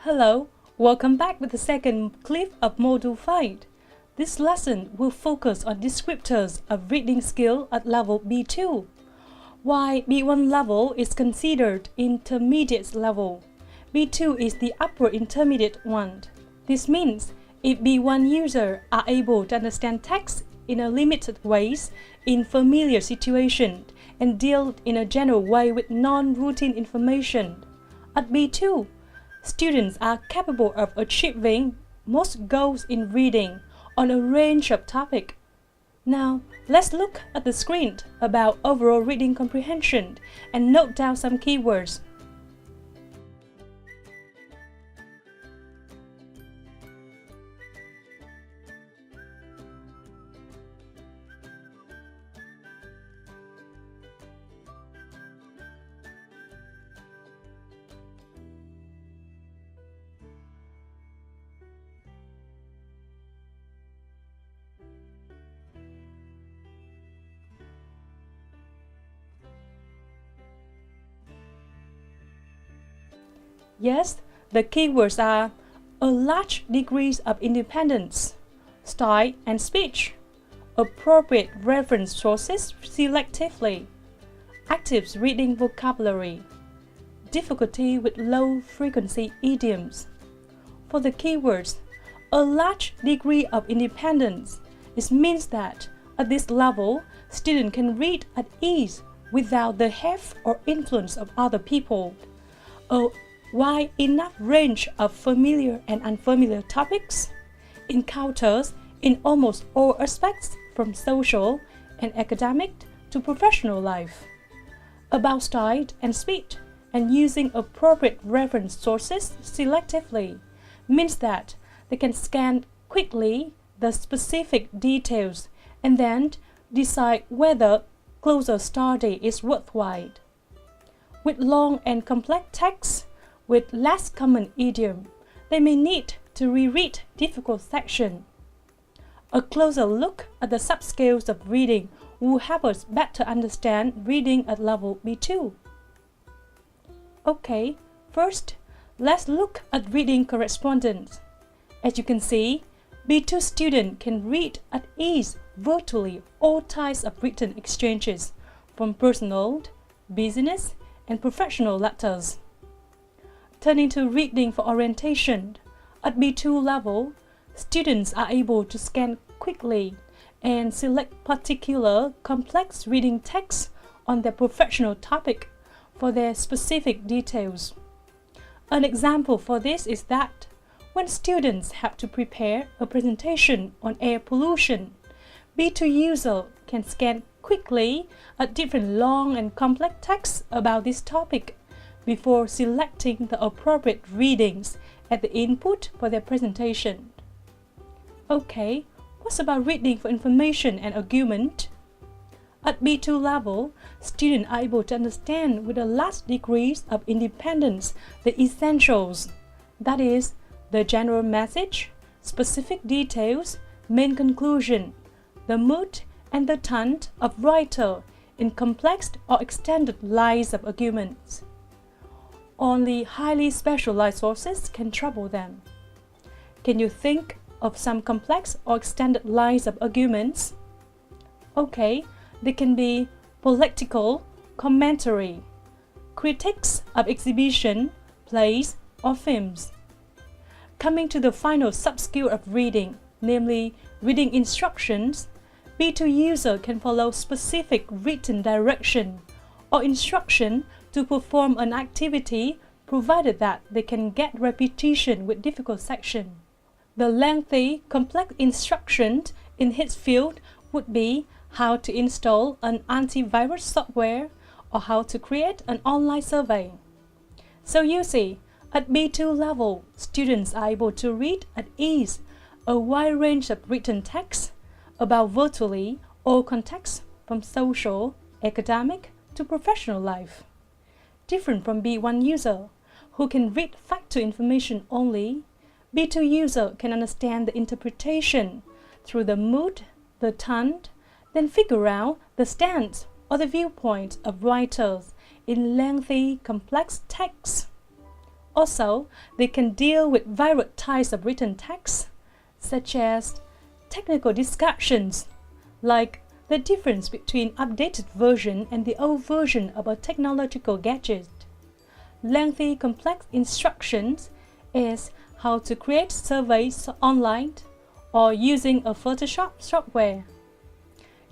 Hello, welcome back with the second clip of Module 5. This lesson will focus on descriptors of reading skill at level B2. While B1 level is considered intermediate level, B2 is the upper intermediate one. This means if B1 users are able to understand text in a limited ways in familiar situations and deal in a general way with non-routine information, at B2, students are capable of achieving most goals in reading on a range of topics. Now, let's look at the screen about overall reading comprehension and note down some keywords. Yes, the keywords are a large degree of independence, style and speech, appropriate reference sources selectively, active reading vocabulary, difficulty with low-frequency idioms. For the keywords, a large degree of independence, it means that at this level, students can read at ease without the help or influence of other people. A wide enough range of familiar and unfamiliar topics, encounters in almost all aspects from social and academic to professional life. About style and speed and using appropriate reference sources selectively means that they can scan quickly the specific details and then decide whether closer study is worthwhile. With long and complex texts, with less common idiom, they may need to reread difficult sections. A closer look at the subscales of reading will help us better understand reading at level B2. Okay, first, let's look at reading correspondence. As you can see, B2 students can read at ease virtually all types of written exchanges, from personal, business, and professional letters. Turning to reading for orientation, at B2 level, students are able to scan quickly and select particular complex reading texts on their professional topic for their specific details. An example for this is that when students have to prepare a presentation on air pollution, B2 users can scan quickly at different long and complex texts about this topic before selecting the appropriate readings at the input for their presentation. Okay, what's about reading for information and argument? At B2 level, students are able to understand with a large degree of independence the essentials, that is, the general message, specific details, main conclusion, the mood and the tone of writer in complex or extended lines of arguments. Only highly specialized sources can trouble them. Can you think of some complex or extended lines of arguments? Okay, they can be political commentary, critiques of exhibition, plays, or films. Coming to the final subskill of reading, namely reading instructions, B2 user can follow specific written direction or instruction to perform an activity provided that they can get repetition with difficult section. The lengthy, complex instruction in his field would be how to install an antivirus software or how to create an online survey. So you see, at B2 level, students are able to read at ease a wide range of written texts about virtually all contexts from social, academic to professional life. Different from B1 user, who can read factual information only, B2 user can understand the interpretation through the mood, the tone, then figure out the stance or the viewpoint of writers in lengthy, complex texts. Also, they can deal with varied types of written text, such as technical discussions, like the difference between updated version and the old version of a technological gadget. Lengthy, complex instructions is how to create surveys online or using a Photoshop software.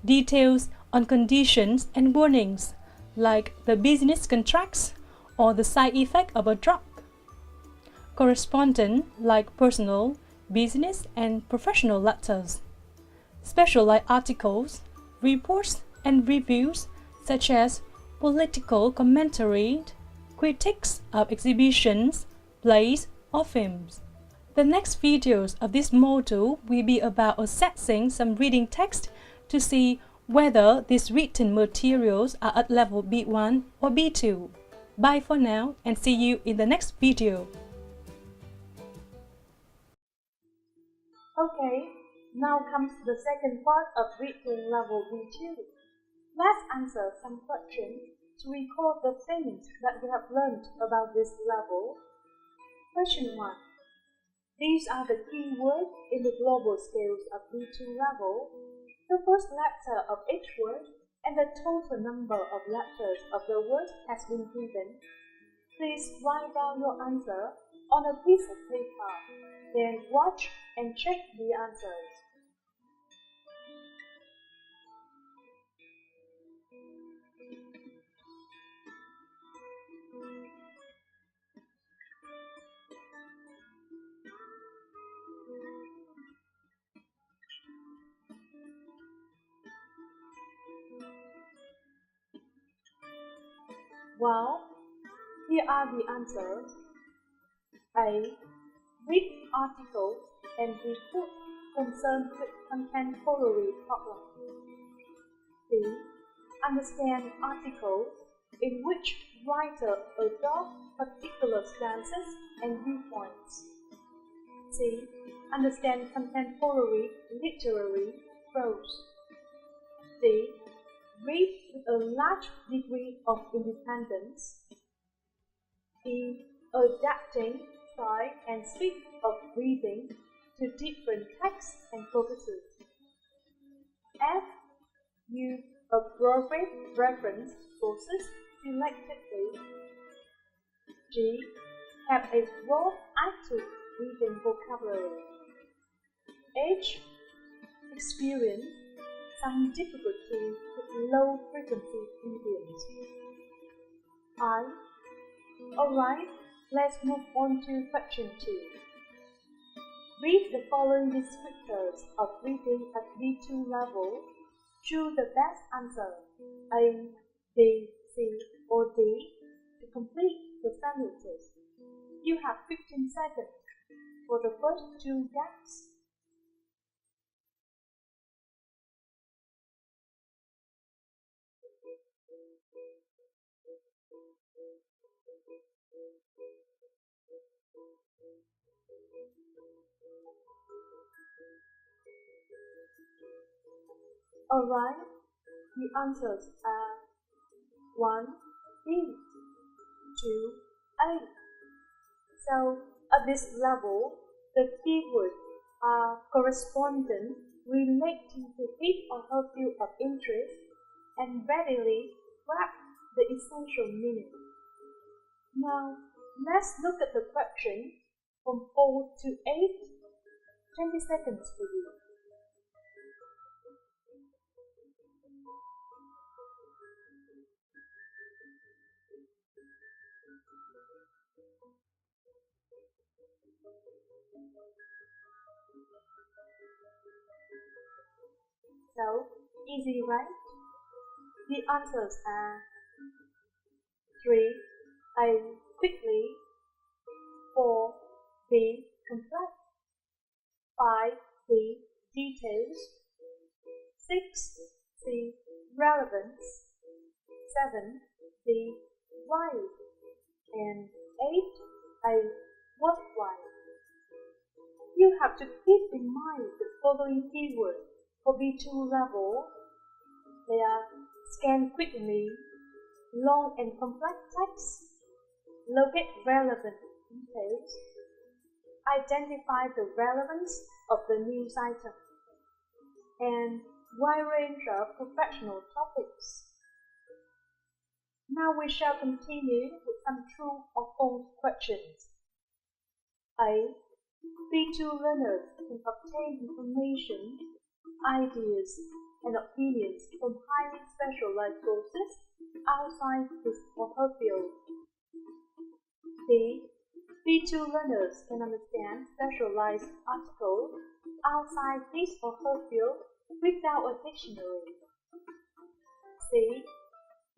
Details on conditions and warnings, like the business contracts or the side effect of a drug. Correspondence, like personal, business, and professional letters. Specialized articles, reports, and reviews, such as political commentary, critiques of exhibitions, plays, or films. The next videos of this module will be about assessing some reading text to see whether these written materials are at level B1 or B2. Bye for now and see you in the next video. Okay, now comes the second part of written level B2. Let's answer some questions to recall the things that we have learned about this level. Question 1. These are the key words in the global scales of B2 level. The first letter of each word and the total number of letters of the word has been given. Please write down your answer on a piece of paper, then watch and check the answers. Well, here are the answers. A. Read articles and reports concerned with contemporary problems. B. Understand articles in which writer adopts particular stances and viewpoints. C. Understand contemporary literary prose. D. Read with a large degree of independence. E. Adapting style and speed of reading to different texts and purposes. F. Use appropriate reference sources selectively. G. Have a broad active reading vocabulary. H. Experience some difficulty with low-frequency idioms. I. Alright, let's move on to question 2. Read the following descriptors of reading at B2 level. Choose the best answer, A, B, C, or D, to complete the sentences. You have 15 seconds for the first 2 gaps. Alright, the answers are 1, B, 2, A. So, at this level, the keywords are correspondent relating to his or her field of interest and readily grab the essential meaning. Now, let's look at the question from 4 to 8. 20 seconds for you. So, easy, right? The answers are 3. A. Quickly. 4. B. Complex. 5. B. Details. 6. C. Relevance. 7. D. Wide. And 8. A. Worthwhile. You have to keep in mind the following keywords for B2 level. They are scan quickly, long and complex text, locate relevant details. Identify the relevance of the news item and wide range of professional topics. Now we shall continue with some true or false questions. A. V02 learners can obtain information, ideas, and opinions from highly specialized sources outside his or her field. B. V02 learners can understand specialized articles outside his or her field without a dictionary. C.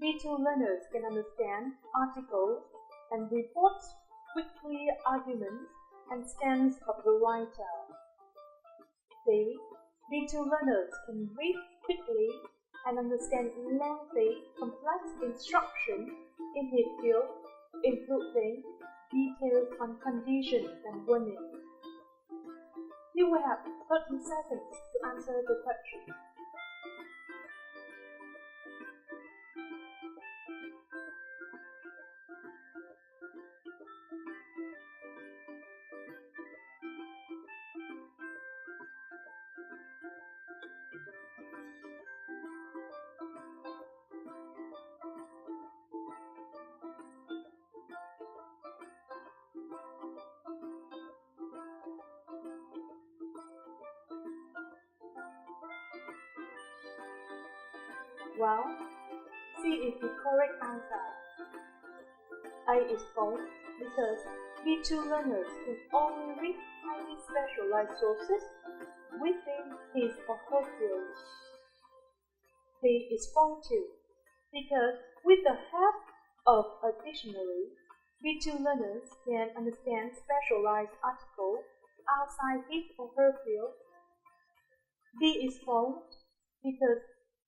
V02 learners can understand articles and reports with clear arguments and stance of the writer. D. V02 learners can read quickly and understand lengthy, complex instruction in his field, including details on conditions and warnings. You will have 30 seconds to answer the question. Well, C is the correct answer. A is false because V02 learners can only read highly specialized sources within his or her field. B is false too because with the help of a dictionary, V02 learners can understand specialized articles outside his or her field. D is false because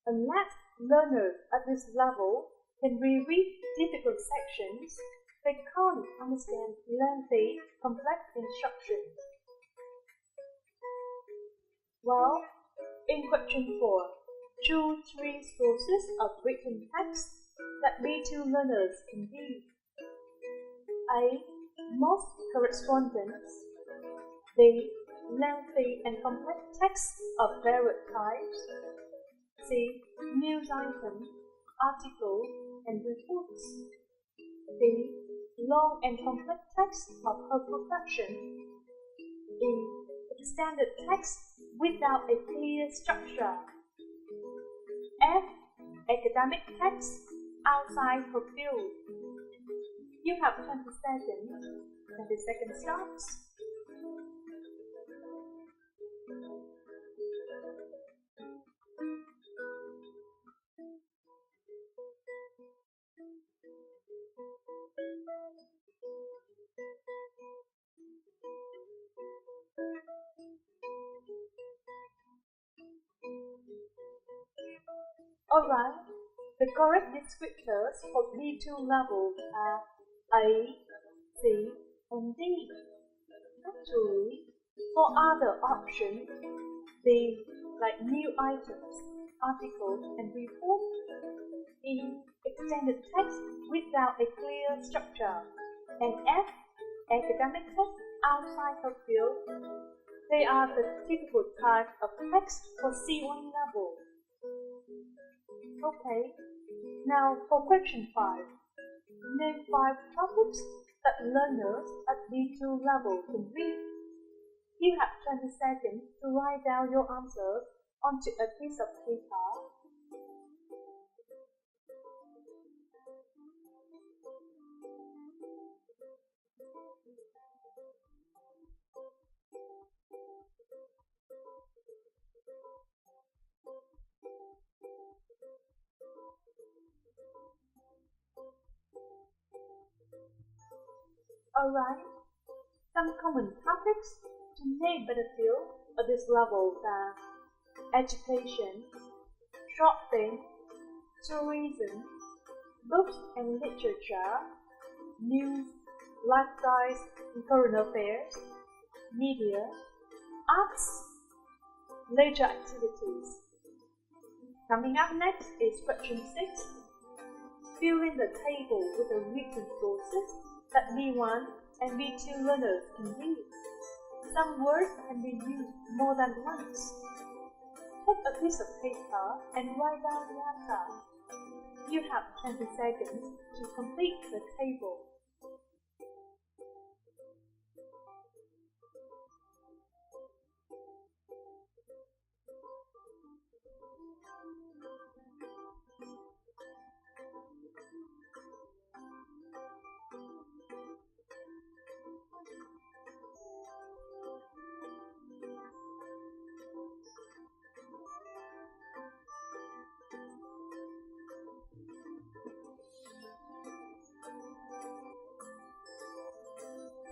unless learners at this level can reread difficult sections, they can't understand lengthy, complex instructions. Well, in question 4, choose 3 sources of written text that V02 learners can read. A. Most correspondence. B. Lengthy and complex texts of varied types. C. News items, articles, and reports. D. Long and complex text of her profession. E. Extended text without a clear structure. F. Academic text outside her field. You have 20 seconds. 20 seconds starts. Alright, the correct descriptors for V02 levels are A, C, and D. Actually, for other options, D, like new items, articles, and reports. E, extended text without a clear structure. And F, academic text outside her field. They are the typical type of text for C1 level. Okay, now for question 5. Name 5 topics that learners at V02 level can read. You have 20 seconds to write down your answers onto a piece of paper. Alright, some common topics to make better feel at this level are education, shopping, tourism, books and literature, news, lifestyles and current affairs, media, arts, leisure activities. Coming up next is question 6. Fill in the table with the written sources that V1 and V2 learners can read. Some words can be used more than once. Take a piece of paper and write down the answer. You have 20 seconds to complete the table.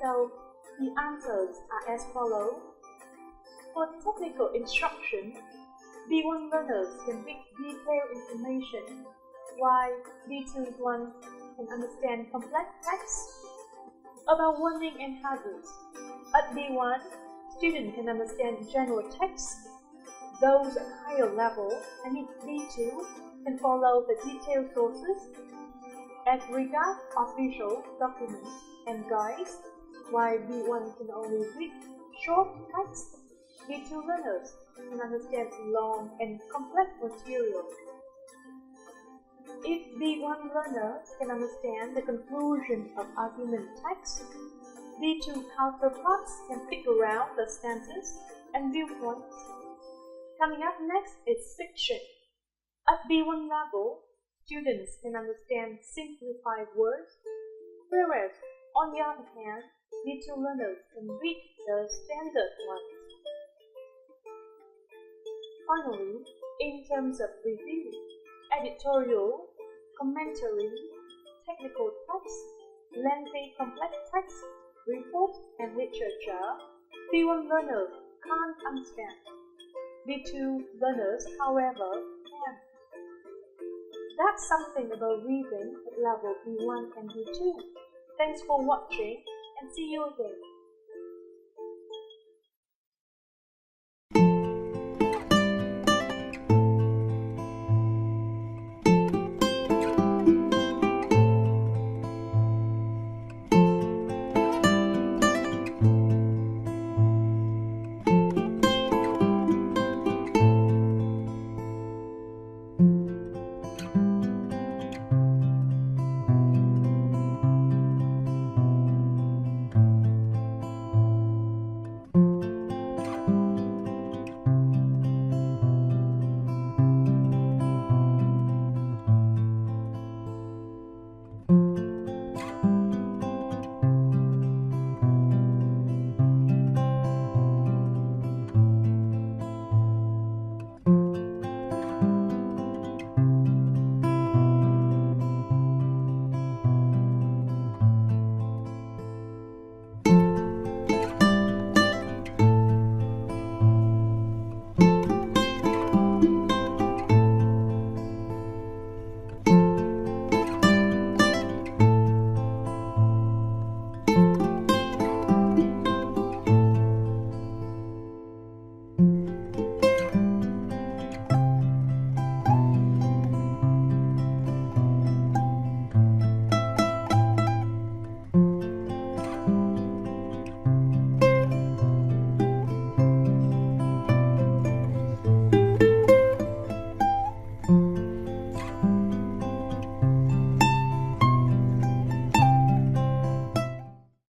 So, the answers are as follows. For technical instruction, B1 learners can read detailed information, while B2 ones can understand complex text. About warning and hazards, at B1, students can understand general text. Those at higher level and in B2 can follow the detailed sources. As regards official documents and guides, while B1 can only read short text, B2 learners can understand long and complex material. If B1 learners can understand the conclusion of argument text, B2 counterparts can figure out the stances and viewpoints. Coming up next is fiction. At B1 level, students can understand simplified words, whereas on the other hand, B2 learners can read the standard ones. Finally, in terms of review, editorial, commentary, technical text, lengthy complex text, report, and literature, B1 learners can't understand. B2 learners, however, can. That's something about reading at level B1 and B2. Thanks for watching and see you again.